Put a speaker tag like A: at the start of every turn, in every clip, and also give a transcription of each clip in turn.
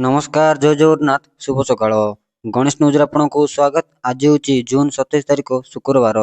A: नमस्कार जय जगन्नाथ शुभ सकाळ गणेश न्यूज आपको स्वागत। आज हूँ जून 27 तारिख शुक्रवार।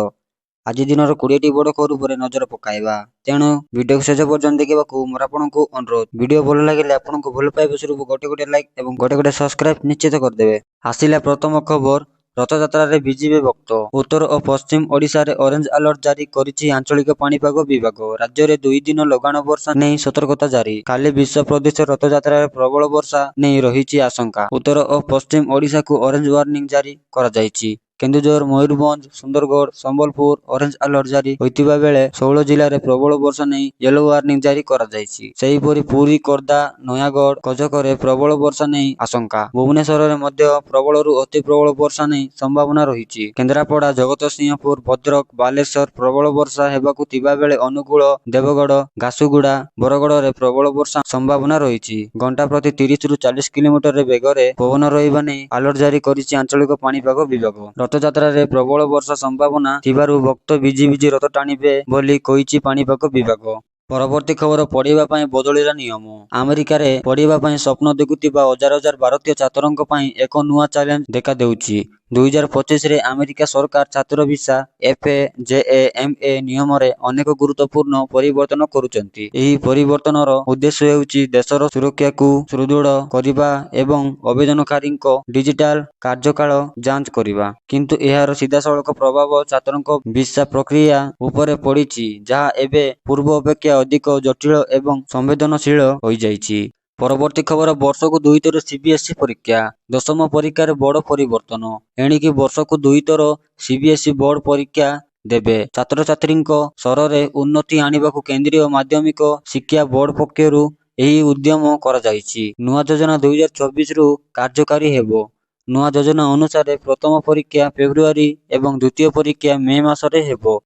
A: आज दिन 20टी बड़ खबर पर नजर पकाइबा, तेणु वीडियो शेष पर्यंत देखा मोर आपको अनुरोध। वीडियो भल लगे आपको भल पाइबा स्वरूप गोटे गोटे लाइक और गोटे गोटे सब्सक्राइब निश्चित करदे। आसिला प्रथम खबर, रथयात्रा रे विजिबे भक्त। उत्तर और पश्चिम ओडिशा रे ऑरेंज अलर्ट जारी करिछि आंचलिक पाणीपाग विभाग। राज्य रे 2 दिन लगाण वर्षा नहीं सतर्कता जारी। काली विश्व प्रसिद्ध रथयात्रा रे प्रबल वर्षा नहीं रही आशंका। उत्तर और पश्चिम ओडिशा को ऑरेंज वार्निंग जारी करा जायछि। केन्दुझर, मयूरभंज, सुंदरगढ़, संबलपुर ऑरेंज अलर्ट जारी होइतिबा बेले 16 जिल्ला रे प्रबल वर्षा नहीं येलो वार्निंग जारी करा जायछि। सेहीपरि पुरी, खोर्धा, नयागढ़, कटकरे प्रबल वर्षा नहीं आशंका। भुवनेश्वर रे मध्य प्रबल रु अति प्रबल वर्षा नहीं संभावना रही। केन्द्रापड़ा, जगतसिंहपुर, भद्रक, बालेश्वर प्रबल वर्षा हेबाकु थिबा बेले अनुगुल, देवगढ़, घासुगुड़ा, बरगढ़ रे प्रबल वर्षा संभावना रही। घंटा प्रति 30 रु 40 किलोमीटर रे बेगरे पवन रहिबा नहीं अलर्ट जारी करिछि आंचलिक पाणीपाग विभाग। रथयात्रा रे प्रबल वर्षा संभावना थिबारु भक्त विजी विजी रथ टाणिबे बोली कहिछि पाणीपाग विभाग। परवर्ती खबर, पढ़िबा पई बदलिला नियम। अमेरिका रे पढ़िबा पई स्वप्न देखुथिबा हजार हजार भारतीय छात्रंक पई एक नुआ चैलेंज देखा देउछि। 2025 रे अमेरिका सरकार छात्र वीसा FA-JA-MA नियम रे अनेक गुरुत्वपूर्ण परिवर्तन करुचंती। एही परिवर्तनर उद्देश्य हेउछि देशर सुरक्षा को सुदृढ़ करिबा एवं आवेदनकारींक डिजिटल कार्यकाल जांच करिबा। किंतु एहार सीधासळख प्रभाव छात्रंक वीसा प्रक्रिया उपरे पड़िछि, जहा एबे पूर्व अपेक्षा अधिक जटिल एवं संवेदनशील होई जाइछि। परवर्ती खबर, वर्ष को 2 थर CBSE परीक्षा। दशम परीक्षार बड़ परिवर्तन। एणिकी वर्ष को 2 थर CBSE बोर्ड परीक्षा देबे छात्र छात्रींक स्तରରେ उन्नति आनिबाकु केंद्रीय माध्यमिक शिक्षा बोर्ड पक्षरु एही उद्यम करा जाइछि। नुआ योजना 2024 रु कार्यकारी हेबो। नुआ योजना अनुसार प्रथम परीक्षा फेब्रुआरी एवं द्वितीय परीक्षा मे मासरे हेबो।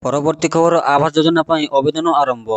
A: परवर्ती खबर, आवास योजना पाई आवेदन आरंभ।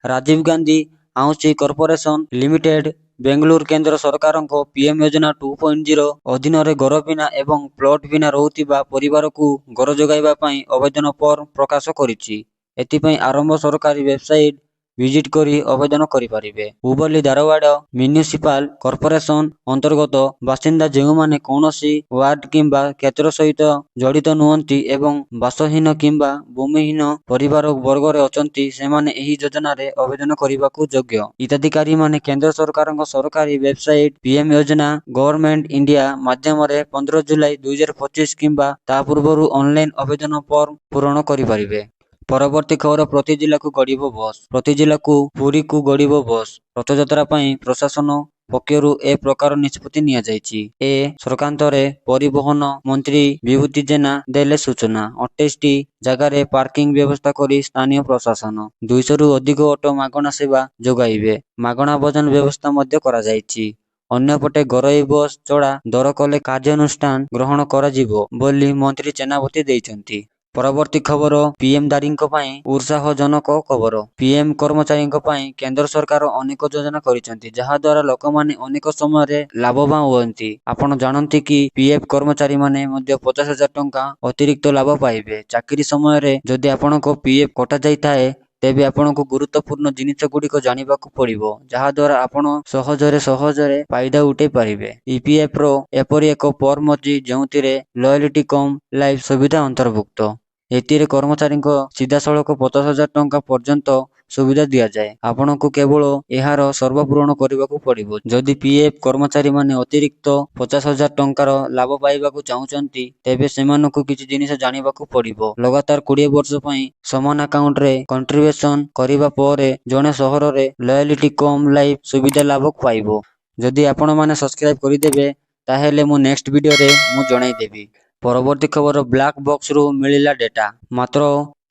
A: Rajiv Gandhi housing corporation limited Bengaluru केंद्र सरकारक PM योजना 2.0 अधीन रे घर बिना एवं प्लॉट बिना रहुथिबा परिवार को घर जोगाइबा पाई आवेदन फॉर्म प्रकाश करिछि। एथिपाई आरंभ सरकारी वेबसाइट विजिट करी आवेदन करि पारिबे। हुबली धारवाड़ म्युनिसिपल कॉर्पोरेशन अंतर्गत बासिंदा जेउ माने कोनोसी वार्ड किंबा क्षेत्र सहित जड़ित नुहंती एवं बासहीन किंबा भूमिहीन परिवार वर्ग रे अछंती सेमाने एही योजना रे आवेदन करिबाकू योग्य। हिताधिकारी माने केंद्र सरकारक सरकारी वेबसाइट PM योजना गवर्नमेंट इंडिया माध्यम रे 15 जुलाई 2025 किंबा ता पूर्वरु ऑनलाइन आवेदन फॉर्म पूरण करि पारिबे। परवर्ती खबर, प्रति जिला को गड़िब बस। प्रति जिला को पुरी को गड़िब बस। रथयात्रा पाई प्रशासन पक्षरु ए प्रकार निष्पत्ति निया जाइछि। ए सरकांतरे परिवहन मंत्री विभूति जेना देले सूचना। 28 टी जगह रे पार्किंग व्यवस्था करी स्थानीय प्रशासन 200 रु अधिक ऑटो मागणा सेवा जोगाइबे। मागणा भोजन व्यवस्था मध्य करा जाइछि। अन्यपटे घरोई बस चढ़ा दर कले कार्यानुष्ठान ग्रहण करा जिवो बोली मंत्री चेनावती देइछंती। परवर्ती खबर, PM दारींक पाई उत्साहजनक खबर। PM कर्मचारींक पाई केंद्र सरकार अनेक योजना करिसंती, जहा द्वारा लोकमाने अनेक समय रे लाभवान होती। आपण जानती कि PF कर्मचारी माने मध्य 50,000 टंका अतिरिक्त लाभ पाइबे। चाकरी समय रे जदि आपनको PF कटा जाई थाए तेबे आपनको गुरुत्वपूर्ण जिनिस गुड़िक जानिबाकू पड़िबो, जहा द्वारा आपण सहजरे फायदा उठे पारिबे। EPF रो एपरि एक फॉर्म अछि जेउथिरे लॉयल्टी कम लाइफ सुविधा अंतर्भुक्त। एतिरे कर्मचारी सीधासळख 50,000 टंका पर्यंत सुविधा दिया जाए। आपनको केवल एहार सर्वपूरण करबाकू पड़िबो। जदि PF कर्मचारी माने अतिरिक्त 50,000 टंकार लाभ पाइबाकू चाहुचंती तेबे सेमानकू किछि जिनिस जानिबाकू पड़िबो। लगातार 20 वर्ष पई समान अकाउंट रे कंट्रीब्यूशन करिबा परे जणे शहर रे लॉयल्टी कम लाइफ सुविधा लाभ पाइबो। जदि आपण माने सब्सक्राइब करिदेबे ताहेले मु नेक्स्ट वीडियो रे मु जणाई देबी। परवर्ती खबर, ब्लैक बॉक्स रु मिलिला डेटा। मात्र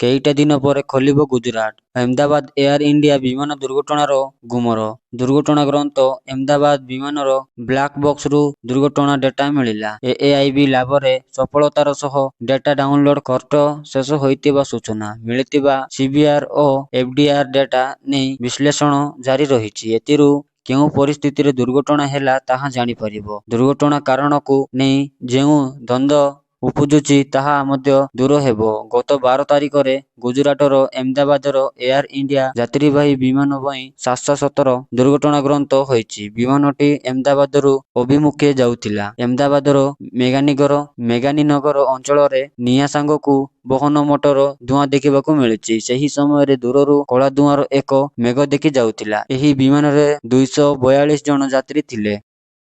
A: केईटा दिन पर खोलिबो गुजरात। अहमदाबाद एयर इंडिया विमान दुर्घटनार गुमर। दुर्घटना ग्रंथ अहमदाबाद विमानर ब्लैक बॉक्स रु दुर्घटना डेटा मिलिला। AAIB लाभरे सफलतार सह डेटा डाउनलोड खर्च शेष होइतिबा सूचना मिलितिबा CBR और FDR डेटा नै विश्लेषण जारी रहिछि। एतिरु केउ परिस्थिति रे दुर्घटना हैला ताहा जानि परिबो। दुर्घटना कारण को नै जेउ द्वंद्व ଉପୁଜୁଛି ତାହା ମଧ୍ୟ ଦୂର ହେବ। ଗତ 12 ତାରିଖରେ ଗୁଜରାଟର ଅହମ୍ମଦାବାଦର ଏୟାର ଇଣ୍ଡିଆ ଯାତ୍ରୀବାହୀ ବିମାନ ପାଇଁ 717 ଦୁର୍ଘଟଣାଗ୍ରସ୍ତ ହୋଇଛି। ବିମାନଟି ଅହମ୍ମଦାବାଦରୁ ଅଭିମୁଖେ ଯାଉଥିଲା। ଅହମ୍ମଦାବାଦର ମେଗାନୀନଗର ଅଞ୍ଚଳରେ ନିଆଁ ସାଙ୍ଗକୁ ବହନ ମୋଟର ଧୂଆଁ ଦେଖିବାକୁ ମିଳିଛି। ସେହି ସମୟରେ ଦୂରରୁ କଳା ଧୂଆଁର ଏକ ମେଘ ଦେଖି ଯାଉଥିଲା। ଏହି ବିମାନରେ 242 ଜଣ ଯାତ୍ରୀ ଥିଲେ।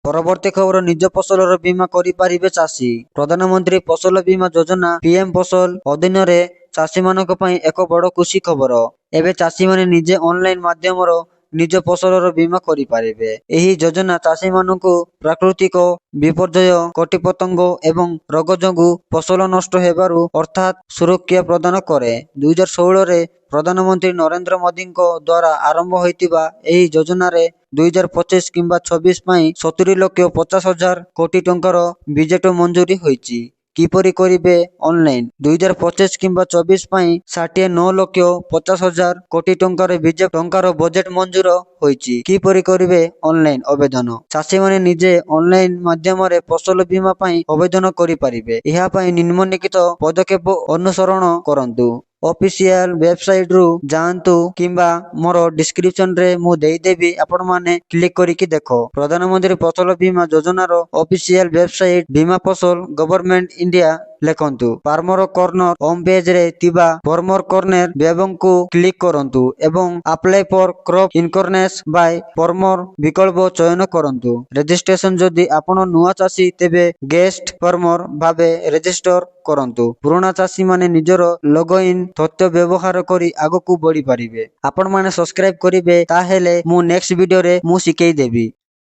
A: ପରବର୍ତ୍ତୀ ଖବର, ନିଜ ଫସଲର ବୀମା କରିପାରିବେ ଚାଷୀ। ପ୍ରଧାନମନ୍ତ୍ରୀ ଫସଲ ବୀମା ଯୋଜନା ପିଏମ୍ ଫସଲ ଅଧୀନରେ ଚାଷୀମାନଙ୍କ ପାଇଁ ଏକ ବଡ଼ ଖୁସି ଖବର। ଏବେ ଚାଷୀମାନେ ନିଜେ ଅନଲାଇନ୍ ମାଧ୍ୟମରେ ନିଜ ଫସଲର ବୀମା କରିପାରିବେ। ଏହି ଯୋଜନା ଚାଷୀମାନଙ୍କୁ ପ୍ରାକୃତିକ ବିପର୍ଯ୍ୟୟ, କୀଟପତଙ୍ଗ ଏବଂ ରୋଗ ଯୋଗୁଁ ଫସଲ ନଷ୍ଟ ହେବାରୁ ଅର୍ଥାତ୍ ସୁରକ୍ଷା ପ୍ରଦାନ କରେ। 2016ରେ ପ୍ରଧାନମନ୍ତ୍ରୀ ନରେନ୍ଦ୍ର ମୋଦିଙ୍କ ଦ୍ୱାରା ଆରମ୍ଭ ହୋଇଥିବା ଏହି ଯୋଜନାରେ 2025 କିମ୍ବା 26 ପାଇଁ 70,50,000 କୋଟି ଟଙ୍କାର ବଜେଟ୍ ମଞ୍ଜୁରୀ ହୋଇଛି। କିପରି କରିବେ ଅନଲାଇନ୍? 2025 କିମ୍ବା 24 ପାଇଁ 69,50,000 କୋଟି ଟଙ୍କାର ବଜେଟ୍ ମଞ୍ଜୁର ହୋଇଛି। କିପରି କରିବେ ଅନଲାଇନ୍ ଆବେଦନ? ଚାଷୀମାନେ ନିଜେ ଅନଲାଇନ୍ ମାଧ୍ୟମରେ ଫସଲ ବୀମା ପାଇଁ ଆବେଦନ କରିପାରିବେ। ଏହା ପାଇଁ ନିମ୍ନଲିଖିତ ପଦକ୍ଷେପ ଅନୁସରଣ କରନ୍ତୁ। ଅଫିସିଆଲ ୱେବସାଇଟରୁ ଯାଆନ୍ତୁ କିମ୍ବା ମୋର ଡିସ୍କ୍ରିପସନରେ ମୁଁ ଦେଇଦେବି, ଆପଣମାନେ କ୍ଲିକ୍ କରିକି ଦେଖ। ପ୍ରଧାନମନ୍ତ୍ରୀ ଫସଲ ବୀମା ଯୋଜନାର ଅଫିସିଆଲ ୱେବସାଇଟ ବୀମା ଫସଲ ଗଭର୍ଣ୍ଣମେଣ୍ଟ ଇଣ୍ଡିଆ ଲେଖନ୍ତୁ। ଫାର୍ମର କର୍ଣ୍ଣର ହୋମ୍ ପେଜରେ ଥିବା ଫାର୍ମର କର୍ଣ୍ଣର ୱେବକୁ କ୍ଲିକ୍ କରନ୍ତୁ ଏବଂ ଆପ୍ଲାଏ ଫର କ୍ରପ୍ ଇନ୍ସ୍ୟୁରାନ୍ସ ବାଇ ଫାର୍ମର ବିକଳ୍ପ ଚୟନ କରନ୍ତୁ। ରେଜିଷ୍ଟ୍ରେସନ, ଯଦି ଆପଣ ନୂଆ ଚାଷୀ ତେବେ ଗେଷ୍ଟ ଫାର୍ମର ଭାବେ ରେଜିଷ୍ଟର କରନ୍ତୁ। ପୁରୁଣା ଚାଷୀମାନେ ନିଜର ଲଗ୍ଇନ୍ ତଥ୍ୟ ବ୍ୟବହାର କରି ଆଗକୁ ବଢ଼ିପାରିବେ। ଆପଣମାନେ ସବସ୍କ୍ରାଇବ କରିବେ, ତାହେଲେ ମୁଁ ନେକ୍ସଟ ଭିଡ଼ିଓରେ ଶିଖେଇ ଦେବି।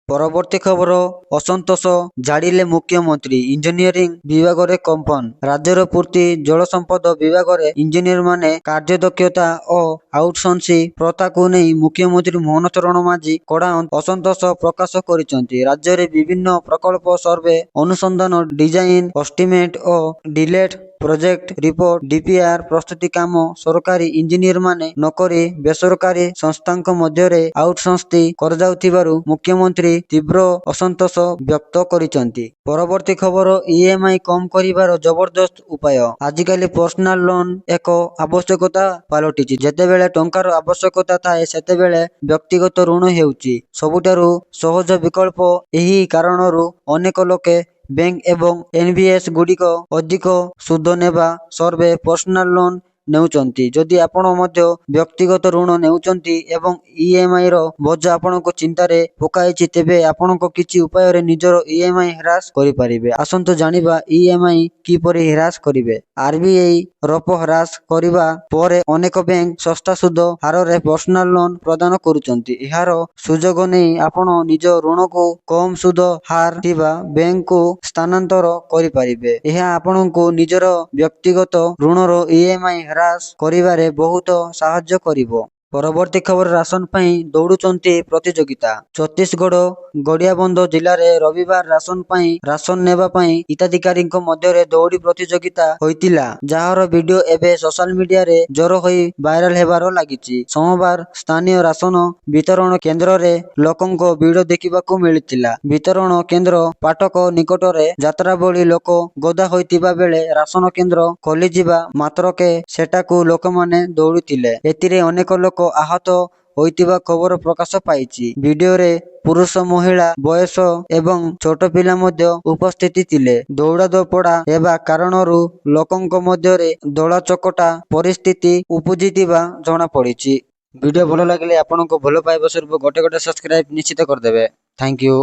A: ପରବର୍ତ୍ତୀ ଖବର, ଅସନ୍ତୋଷ ଜାଳିଲେ ମୁଖ୍ୟମନ୍ତ୍ରୀ, ଇଞ୍ଜିନିୟରିଂ ବିଭାଗରେ କମ୍ପନ। ରାଜ୍ୟର ପୂର୍ତ୍ତି ଜଳସମ୍ପଦ ବିଭାଗରେ ଇଞ୍ଜିନିୟରମାନେ କାର୍ଯ୍ୟଦକ୍ଷତା ଓ ଆଉଟସୋର୍ସିଂ ପ୍ରଥାକୁ ନେଇ ମୁଖ୍ୟମନ୍ତ୍ରୀ ମୋହନ ଚରଣ ମାଝୀ କଡ଼ା ଅସନ୍ତୋଷ ପ୍ରକାଶ କରିଛନ୍ତି। ରାଜ୍ୟରେ ବିଭିନ୍ନ ପ୍ରକଳ୍ପ ସର୍ଭେ, ଅନୁସନ୍ଧାନ, ଡିଜାଇନ, ଏଷ୍ଟିମେଟ ଓ ଡିଟେଲ୍ଡ ପ୍ରୋଜେକ୍ଟ ରିପୋର୍ଟ (ଡିପିଆର) ପ୍ରସ୍ତୁତି କାମ ସରକାରୀ ଇଞ୍ଜିନିୟରମାନେ ନକରି ବେସରକାରୀ ସଂସ୍ଥାଙ୍କ ମଧ୍ୟରେ ଆଉଟସୋର୍ସିଂ କରାଯାଉଥିବାରୁ ମୁଖ୍ୟମନ୍ତ୍ରୀ ତୀବ୍ର ଅସନ୍ତୋଷ ବ୍ୟକ୍ତ କରିଛନ୍ତି। ପରବର୍ତ୍ତୀ ଖବର, ଇଏମ୍ଆଇ କମ୍ କରିବାର ଜବରଦସ୍ତ ଉପାୟ। ଆଜିକାଲି ପର୍ସନାଲ ଲୋନ୍ ଏକ ଆବଶ୍ୟକତା ପାଲଟିଛି। ଯେତେବେଳେ ଟଙ୍କାର ଆବଶ୍ୟକତା ଥାଏ, ସେତେବେଳେ ବ୍ୟକ୍ତିଗତ ଋଣ ହେଉଛି ସବୁଠାରୁ ସହଜ ବିକଳ୍ପ। ଏହି କାରଣରୁ ଅନେକ ଲୋକେ ବ୍ୟାଙ୍କ ଏବଂ ଏନବିଏଫ୍ସି ଗୁଡ଼ିକ ଅଧିକ ସୁଧ ନେବା ସର୍ତ୍ତେ ପର୍ସନାଲ ଲୋନ୍ ନେଉଛନ୍ତି। ଯଦି ଆପଣ ମଧ୍ୟ ବ୍ୟକ୍ତିଗତ ଋଣ ନେଉଛନ୍ତି ଏବଂ ଇଏମ୍ଆଇର ବୋଝ ଆପଣଙ୍କୁ ଚିନ୍ତାରେ ପକାଇଛି, ତେବେ ଆପଣ କିଛି ଉପାୟରେ ନିଜର ଇଏମ୍ଆଇ ହ୍ରାସ କରିପାରିବେ। ଆସନ୍ତୁ ଜାଣିବା ଇଏମ୍ଆଇ କିପରି ହ୍ରାସ କରିବେ। ଆରବିଆଇ ରେପୋ ହ୍ରାସ କରିବା ପରେ ଅନେକ ବ୍ୟାଙ୍କ ଶସ୍ତା ସୁଧ ହାରରେ ପର୍ସନାଲ ଲୋନ୍ ପ୍ରଦାନ କରୁଛନ୍ତି। ଏହାର ସୁଯୋଗ ନେଇ ଆପଣ ନିଜ ଋଣକୁ କମ୍ ସୁଧ ହାର ଥିବା ବ୍ୟାଙ୍କକୁ ସ୍ଥାନାନ୍ତର କରିପାରିବେ। ଏହା ଆପଣଙ୍କୁ ନିଜର ବ୍ୟକ୍ତିଗତ ଋଣର ଇଏମ୍ଆଇ ହ୍ରାସ କରିବାରେ ବହୁତ ସାହାଯ୍ୟ କରିବ। ପରବର୍ତ୍ତୀ ଖବର, ରାସନ ପାଇଁ ଦୌଡୁଛନ୍ତି ପ୍ରତିଯୋଗିତା। ଛତିଶଗଡ଼ ଗଡିଆବନ୍ଧ ଜିଲ୍ଲାରେ ରବିବାର ରାସନ ନେବା ପାଇଁ ହିତାଧିକାରୀଙ୍କ ମଧ୍ୟରେ ଦୌଡି ପ୍ରତିଯୋଗିତା ହୋଇଥିଲା, ଯାହାର ଭିଡିଓ ଏବେ ସୋଶାଲ ମିଡିଆରେ ଜୋର ହୋଇ ଭାଇରାଲ ହେବାରେ ଲାଗିଛି। ସୋମବାର ସ୍ଥାନୀୟ ରାସନ ବିତରଣ କେନ୍ଦ୍ରରେ ଲୋକଙ୍କ ଭିଡ ଦେଖିବାକୁ ମିଳିଥିଲା। ବିତରଣ କେନ୍ଦ୍ର ଫାଟକ ନିକଟରେ ଯାତ୍ରାଭଳି ଲୋକ ଗଦା ହୋଇଥିବା ବେଳେ ରାସନ କେନ୍ଦ୍ର ଖୋଲିଯିବା ମାତ୍ରକେ ସେଠାକୁ ଲୋକମାନେ ଦୌଡିଥିଲେ। ଏଥିରେ ଅନେକ ଲୋକ ଆହତ ହୋଇଥିବା ଖବର ପ୍ରକାଶ ପାଇଛି। ଭିଡିଓରେ ପୁରୁଷ, ମହିଳା, ବୟସ ଏବଂ ଛୋଟ ପିଲା ମଧ୍ୟ ଉପସ୍ଥିତ ଥିଲେ। ଦୌଡ଼ାଦପଡ଼ା ହେବା କାରଣରୁ ଲୋକଙ୍କ ମଧ୍ୟରେ ଦଳାଚକଟା ପରିସ୍ଥିତି ଉପୁଜିଥିବା ଜଣାପଡ଼ିଛି। ଭିଡିଓ ଭଲ ଲାଗିଲେ ଆପଣଙ୍କୁ ଭଲ ପାଇବା ସ୍ୱରୂପ ଗୋଟେ ସବସ୍କ୍ରାଇବ ନିଶ୍ଚିତ କରିଦେବେ। Thank you.